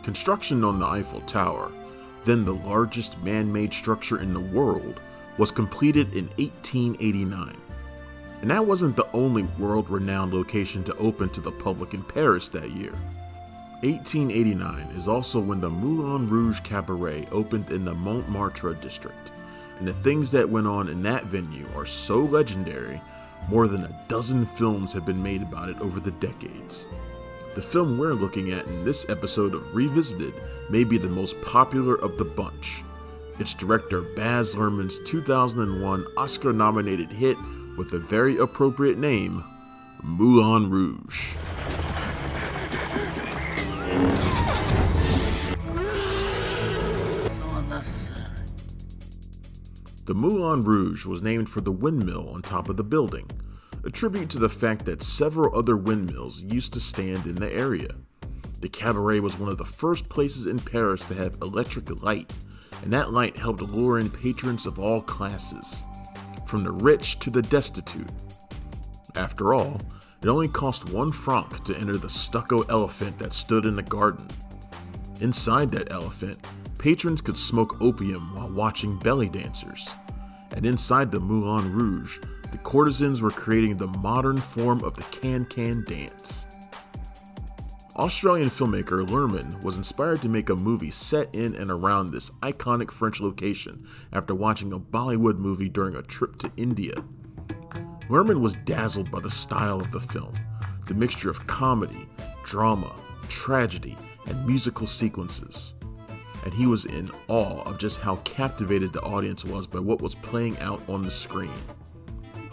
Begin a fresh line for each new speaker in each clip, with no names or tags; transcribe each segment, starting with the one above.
Construction on the Eiffel Tower, then the largest man-made structure in the world, was completed in 1889. And that wasn't the only world-renowned location to open to the public in Paris that year. 1889 is also when the Moulin Rouge Cabaret opened in the Montmartre district, and the things that went on in that venue are so legendary, more than a dozen films have been made about it over the decades. The film we're looking at in this episode of Revisited may be the most popular of the bunch. It's director Baz Luhrmann's 2001 Oscar-nominated hit with the very appropriate name, Moulin Rouge. The Moulin Rouge was named for the windmill on top of the building, a tribute to the fact that several other windmills used to stand in the area. The cabaret was one of the first places in Paris to have electric light, and that light helped lure in patrons of all classes, from the rich to the destitute. After all, it only cost 1 franc to enter the stucco elephant that stood in the garden. Inside that elephant, patrons could smoke opium while watching belly dancers. And inside the Moulin Rouge, the courtesans were creating the modern form of the can-can dance. Australian filmmaker Luhrmann was inspired to make a movie set in and around this iconic French location after watching a Bollywood movie during a trip to India. Luhrmann was dazzled by the style of the film, the mixture of comedy, drama, tragedy, and musical sequences. And he was in awe of just how captivated the audience was by what was playing out on the screen,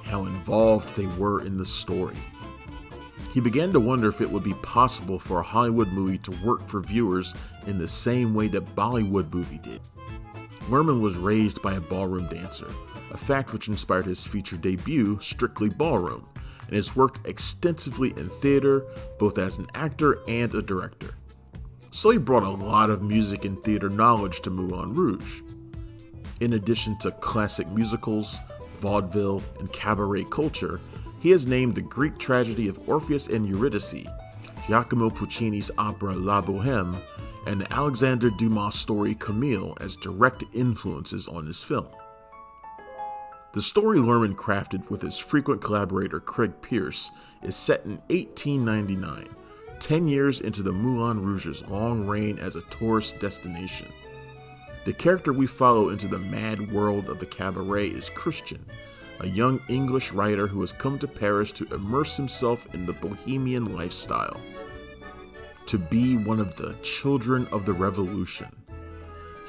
how involved they were in the story. He began to wonder if it would be possible for a Hollywood movie to work for viewers in the same way that Bollywood movie did. Luhrmann was raised by a ballroom dancer, a fact which inspired his feature debut, Strictly Ballroom, and has worked extensively in theater, both as an actor and a director. So he brought a lot of music and theater knowledge to Moulin Rouge. In addition to classic musicals, vaudeville, and cabaret culture, he has named the Greek tragedy of Orpheus and Eurydice, Giacomo Puccini's opera La Bohème, and the Alexandre Dumas story Camille as direct influences on this film. The story Luhrmann crafted with his frequent collaborator Craig Pearce is set in 1899, 10 years into the Moulin Rouge's long reign as a tourist destination. The character we follow into the mad world of the cabaret is Christian, a young English writer who has come to Paris to immerse himself in the bohemian lifestyle, to be one of the children of the revolution.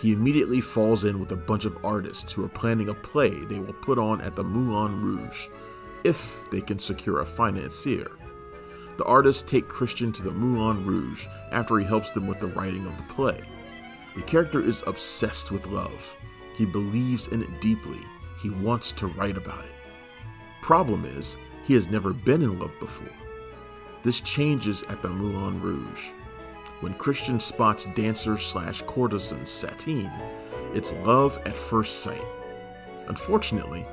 He immediately falls in with a bunch of artists who are planning a play they will put on at the Moulin Rouge, if they can secure a financier. The artists take Christian to the Moulin Rouge after he helps them with the writing of the play. The character is obsessed with love. He believes in it deeply. He wants to write about it. Problem is, he has never been in love before. This changes at the Moulin Rouge. When Christian spots dancer/courtesan Satine, it's love at first sight. Unfortunately,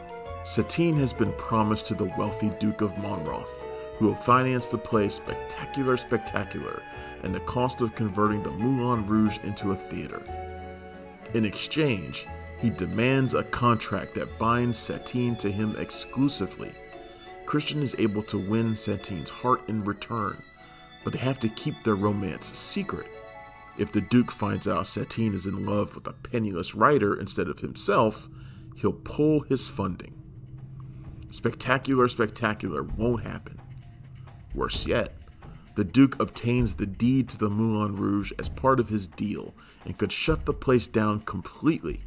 Satine has been promised to the wealthy Duke of Monmouth, who will finance the play Spectacular, and the cost of converting the Moulin Rouge into a theater. In exchange, he demands a contract that binds Satine to him exclusively. Christian is able to win Satine's heart in return, but they have to keep their romance secret. If the Duke finds out Satine is in love with a penniless writer instead of himself, he'll pull his funding. Spectacular won't happen. Worse yet, the Duke obtains the deed to the Moulin Rouge as part of his deal and could shut the place down completely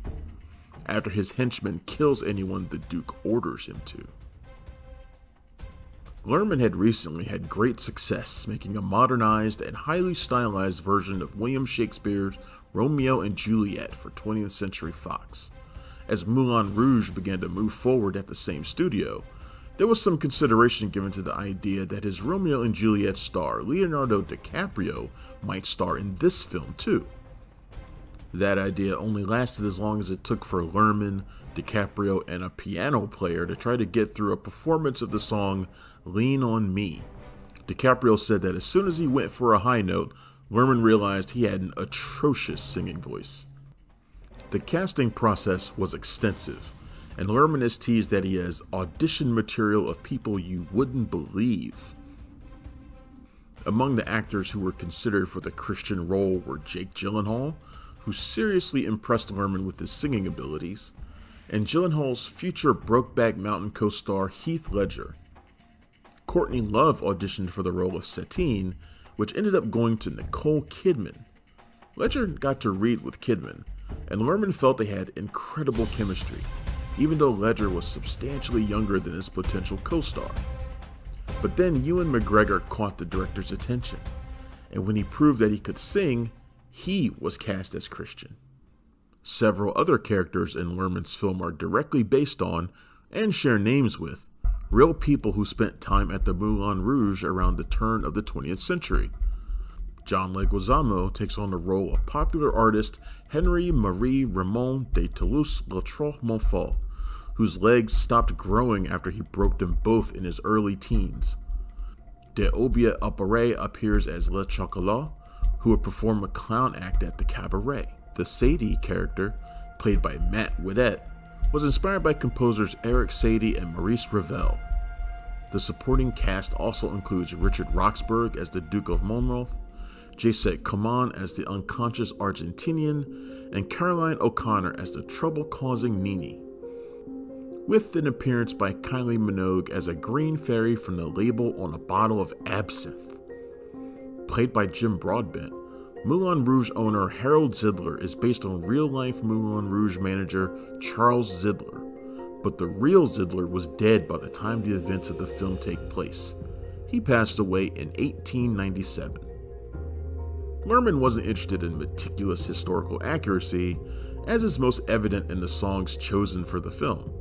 after his henchman kills anyone the Duke orders him to. Luhrmann had recently had great success making a modernized and highly stylized version of William Shakespeare's Romeo and Juliet for 20th Century Fox. As Moulin Rouge began to move forward at the same studio, there was some consideration given to the idea that his Romeo and Juliet star, Leonardo DiCaprio, might star in this film too. That idea only lasted as long as it took for Luhrmann, DiCaprio, and a piano player to try to get through a performance of the song Lean on Me. DiCaprio said that as soon as he went for a high note, Luhrmann realized he had an atrocious singing voice. The casting process was extensive, and Luhrmann has teased that he has audition material of people you wouldn't believe. Among the actors who were considered for the Christian role were Jake Gyllenhaal, who seriously impressed Luhrmann with his singing abilities, and Gyllenhaal's future Brokeback Mountain co-star Heath Ledger. Courtney Love auditioned for the role of Satine, which ended up going to Nicole Kidman. Ledger got to read with Kidman, and Luhrmann felt they had incredible chemistry, even though Ledger was substantially younger than his potential co-star. But then Ewan McGregor caught the director's attention, and when he proved that he could sing, he was cast as Christian. Several other characters in Luhrmann's film are directly based on, and share names with, real people who spent time at the Moulin Rouge around the turn of the 20th century. John Leguizamo takes on the role of popular artist Henri Marie Raymond de Toulouse-Lautrec-Montfort, whose legs stopped growing after he broke them both in his early teens. De Obia Apparet appears as Le Chocolat, who would perform a clown act at the cabaret. The Sadie character, played by Matt Widdett, was inspired by composers Eric Satie and Maurice Ravel. The supporting cast also includes Richard Roxburgh as the Duke of Monmouth, Jacek Koman as the unconscious Argentinian, and Caroline O'Connor as the trouble-causing Nini, with an appearance by Kylie Minogue as a green fairy from the label on a bottle of absinthe. Played by Jim Broadbent, Moulin Rouge owner Harold Zidler is based on real-life Moulin Rouge manager Charles Zidler, but the real Zidler was dead by the time the events of the film take place. He passed away in 1897. Luhrmann wasn't interested in meticulous historical accuracy, as is most evident in the songs chosen for the film.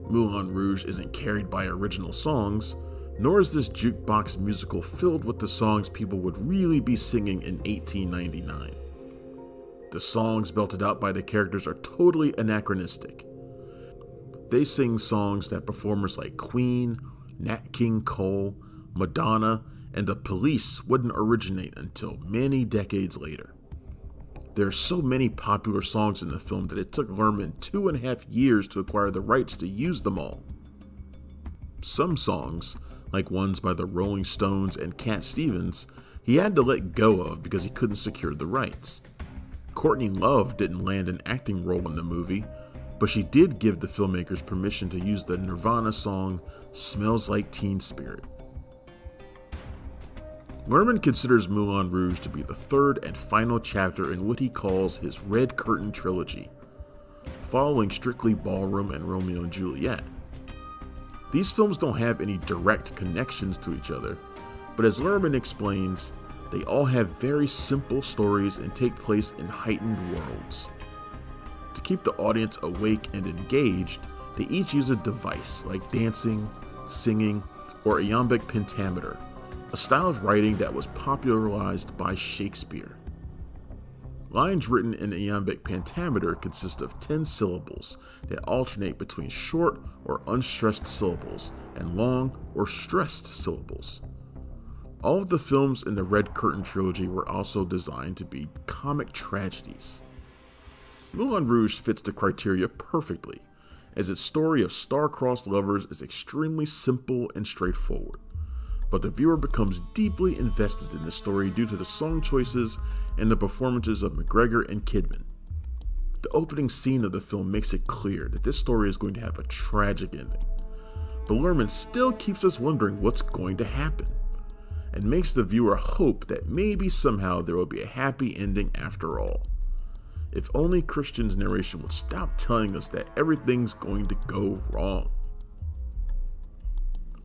Moulin Rouge isn't carried by original songs, nor is this jukebox musical filled with the songs people would really be singing in 1899. The songs belted out by the characters are totally anachronistic. They sing songs that performers like Queen, Nat King Cole, Madonna, and the Police wouldn't originate until many decades later. There are so many popular songs in the film that it took Luhrmann 2.5 years to acquire the rights to use them all. Some songs, like ones by the Rolling Stones and Cat Stevens, he had to let go of because he couldn't secure the rights. Courtney Love didn't land an acting role in the movie, but she did give the filmmakers permission to use the Nirvana song Smells Like Teen Spirit. Luhrmann considers Moulin Rouge to be the third and final chapter in what he calls his Red Curtain trilogy, following Strictly Ballroom and Romeo and Juliet. These films don't have any direct connections to each other, but as Luhrmann explains, they all have very simple stories and take place in heightened worlds. To keep the audience awake and engaged, they each use a device like dancing, singing, or iambic pentameter, a style of writing that was popularized by Shakespeare. Lines written in iambic pentameter consist of 10 syllables that alternate between short or unstressed syllables and long or stressed syllables. All of the films in the Red Curtain trilogy were also designed to be comic tragedies. Moulin Rouge fits the criteria perfectly, as its story of star-crossed lovers is extremely simple and straightforward, but the viewer becomes deeply invested in the story due to the song choices and the performances of McGregor and Kidman. The opening scene of the film makes it clear that this story is going to have a tragic ending, but Luhrmann still keeps us wondering what's going to happen, and makes the viewer hope that maybe somehow there will be a happy ending after all. If only Christian's narration would stop telling us that everything's going to go wrong.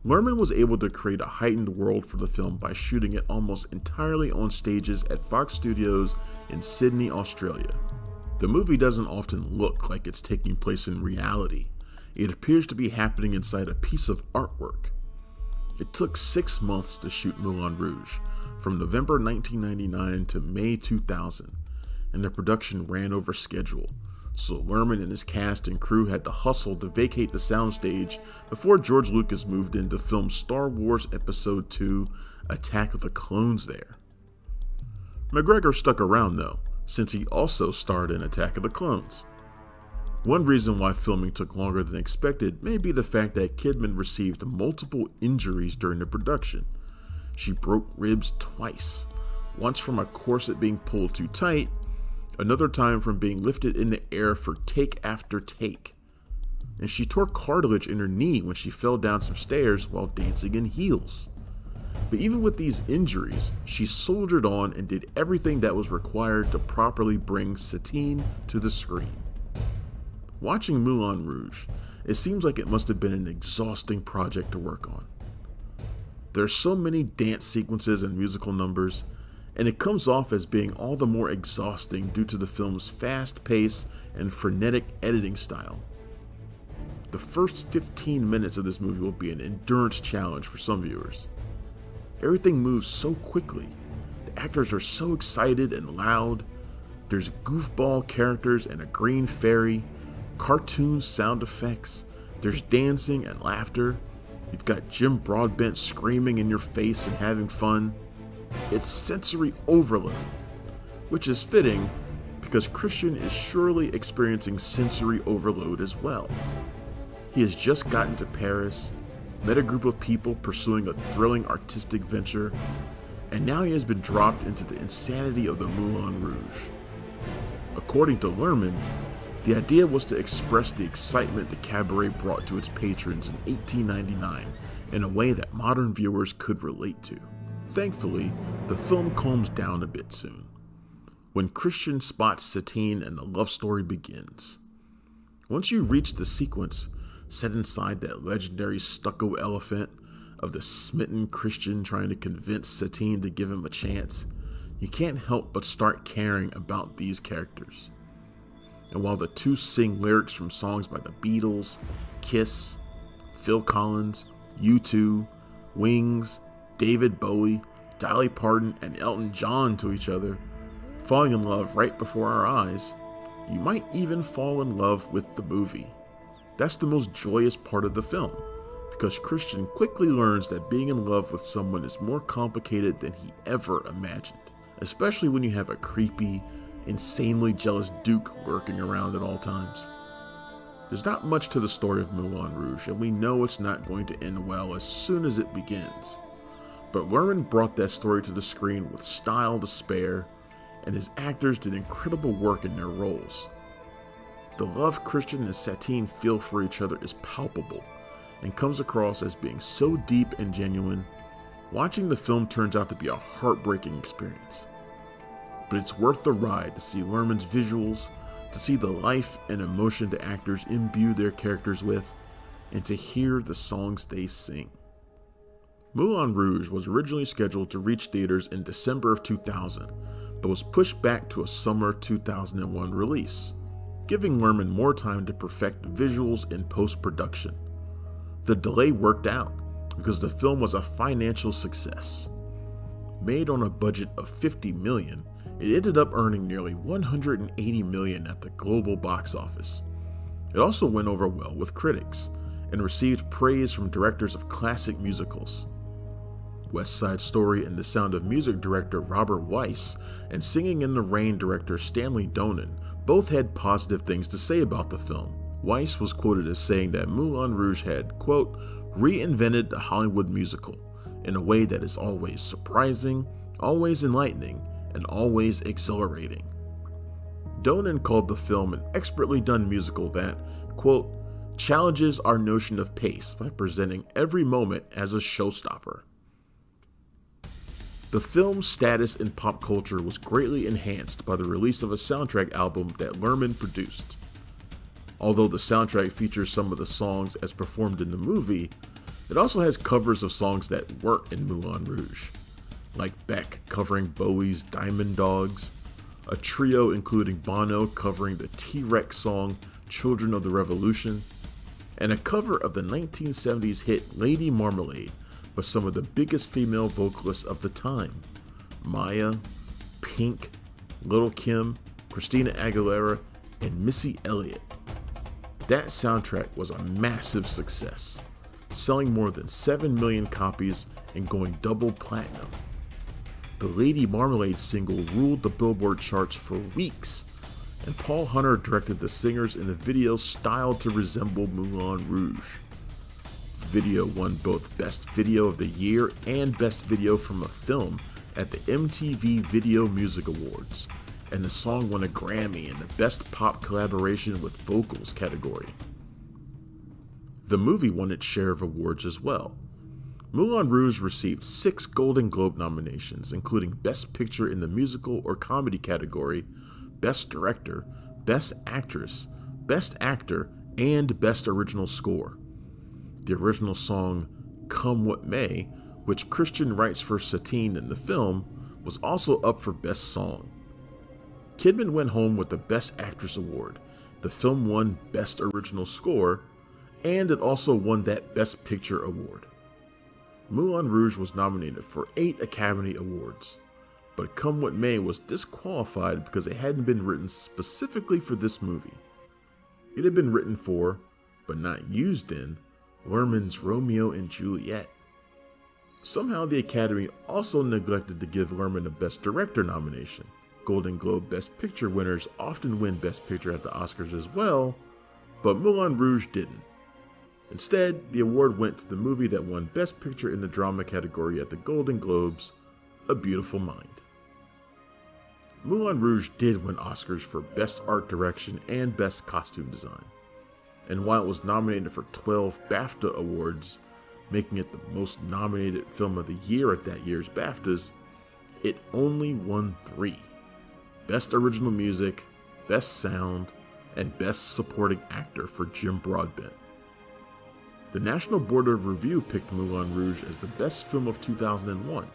Luhrmann was able to create a heightened world for the film by shooting it almost entirely on stages at Fox Studios in Sydney, Australia. The movie doesn't often look like it's taking place in reality. It appears to be happening inside a piece of artwork. It took 6 months to shoot Moulin Rouge, from November 1999 to May 2000, and the production ran over schedule, so Luhrmann and his cast and crew had to hustle to vacate the soundstage before George Lucas moved in to film Star Wars Episode II: Attack of the Clones there. McGregor stuck around though, since he also starred in Attack of the Clones. One reason why filming took longer than expected may be the fact that Kidman received multiple injuries during the production. She broke ribs twice, once from a corset being pulled too tight, another time from being lifted in the air for take after take. And she tore cartilage in her knee when she fell down some stairs while dancing in heels. But even with these injuries, she soldiered on and did everything that was required to properly bring Satine to the screen. Watching Moulin Rouge, it seems like it must have been an exhausting project to work on. There are so many dance sequences and musical numbers, and it comes off as being all the more exhausting due to the film's fast pace and frenetic editing style. The first 15 minutes of this movie will be an endurance challenge for some viewers. Everything moves so quickly, the actors are so excited and loud, there's goofball characters and a green fairy, cartoon sound effects, there's dancing and laughter, you've got Jim Broadbent screaming in your face and having fun. It's sensory overload, which is fitting because Christian is surely experiencing sensory overload as well. He has just gotten to Paris, met a group of people pursuing a thrilling artistic venture, and now he has been dropped into the insanity of the Moulin Rouge. According to Luhrmann, the idea was to express the excitement the cabaret brought to its patrons in 1899 in a way that modern viewers could relate to. Thankfully, the film calms down a bit soon, when Christian spots Satine and the love story begins. Once you reach the sequence set inside that legendary stucco elephant of the smitten Christian trying to convince Satine to give him a chance, you can't help but start caring about these characters. And while the two sing lyrics from songs by the Beatles, Kiss, Phil Collins, U2, Wings, David Bowie, Dolly Parton, and Elton John to each other, falling in love right before our eyes, you might even fall in love with the movie. That's the most joyous part of the film, because Christian quickly learns that being in love with someone is more complicated than he ever imagined, especially when you have a creepy, insanely jealous Duke lurking around at all times. There's not much to the story of Moulin Rouge, and we know it's not going to end well as soon as it begins. But Luhrmann brought that story to the screen with style to spare, and his actors did incredible work in their roles. The love Christian and Satine feel for each other is palpable, and comes across as being so deep and genuine. Watching the film turns out to be a heartbreaking experience. But it's worth the ride to see Luhrmann's visuals, to see the life and emotion the actors imbue their characters with, and to hear the songs they sing. Moulin Rouge was originally scheduled to reach theaters in December of 2000, but was pushed back to a summer 2001 release, giving Luhrmann more time to perfect visuals in post-production. The delay worked out because the film was a financial success. Made on a budget of $50 million, it ended up earning nearly $180 million at the global box office. It also went over well with critics and received praise from directors of classic musicals. West Side Story and The Sound of Music director Robert Weiss and Singing in the Rain director Stanley Donen both had positive things to say about the film. Weiss was quoted as saying that Moulin Rouge had, quote, reinvented the Hollywood musical in a way that is always surprising, always enlightening, and always exhilarating. Donen called the film an expertly done musical that, quote, challenges our notion of pace by presenting every moment as a showstopper. The film's status in pop culture was greatly enhanced by the release of a soundtrack album that Luhrmann produced. Although the soundtrack features some of the songs as performed in the movie, it also has covers of songs that weren't in Moulin Rouge, like Beck covering Bowie's Diamond Dogs, a trio including Bono covering the T-Rex song Children of the Revolution, and a cover of the 1970s hit Lady Marmalade by some of the biggest female vocalists of the time, Maya, Pink, Lil' Kim, Christina Aguilera, and Missy Elliott. That soundtrack was a massive success, selling more than 7 million copies and going double platinum. The Lady Marmalade single ruled the Billboard charts for weeks, and Paul Hunter directed the singers in a video styled to resemble Moulin Rouge. The video won both Best Video of the Year and Best Video from a Film at the MTV Video Music Awards, and the song won a Grammy in the Best Pop Collaboration with Vocals category. The movie won its share of awards as well. Moulin Rouge received 6 Golden Globe nominations, including Best Picture in the Musical or Comedy category, Best Director, Best Actress, Best Actor, and Best Original Score. The original song, Come What May, which Christian writes for Satine in the film, was also up for Best Song. Kidman went home with the Best Actress Award. The film won Best Original Score, and it also won that Best Picture Award. Moulin Rouge was nominated for 8 Academy Awards, but Come What May was disqualified because it hadn't been written specifically for this movie. It had been written for, but not used in, Luhrmann's Romeo and Juliet. Somehow the Academy also neglected to give Luhrmann a Best Director nomination. Golden Globe Best Picture winners often win Best Picture at the Oscars as well, but Moulin Rouge didn't. Instead, the award went to the movie that won Best Picture in the Drama category at the Golden Globes, A Beautiful Mind. Moulin Rouge did win Oscars for Best Art Direction and Best Costume Design, and while it was nominated for 12 BAFTA awards, making it the most nominated film of the year at that year's BAFTAs, it only won 3: Best Original Music, Best Sound, and Best Supporting Actor for Jim Broadbent. The National Board of Review picked Moulin Rouge as the best film of 2001,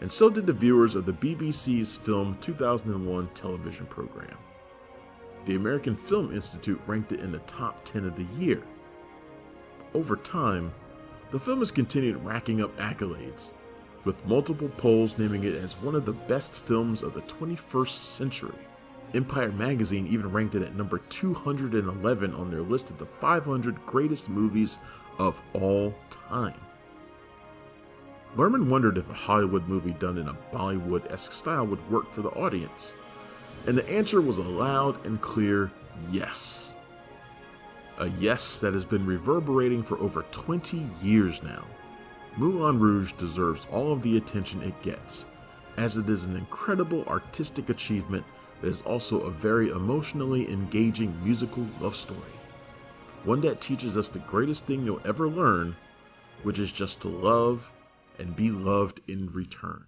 and so did the viewers of the BBC's Film 2001 television program. The American Film Institute ranked it in the top 10 of the year. Over time, the film has continued racking up accolades, with multiple polls naming it as one of the best films of the 21st century. Empire magazine even ranked it at number 211 on their list of the 500 greatest movies of all time. Luhrmann wondered if a Hollywood movie done in a Bollywood-esque style would work for the audience, and the answer was a loud and clear yes. A yes that has been reverberating for over 20 years now. Moulin Rouge deserves all of the attention it gets, as it is an incredible artistic achievement that is also a very emotionally engaging musical love story. One that teaches us the greatest thing you'll ever learn, which is just to love and be loved in return.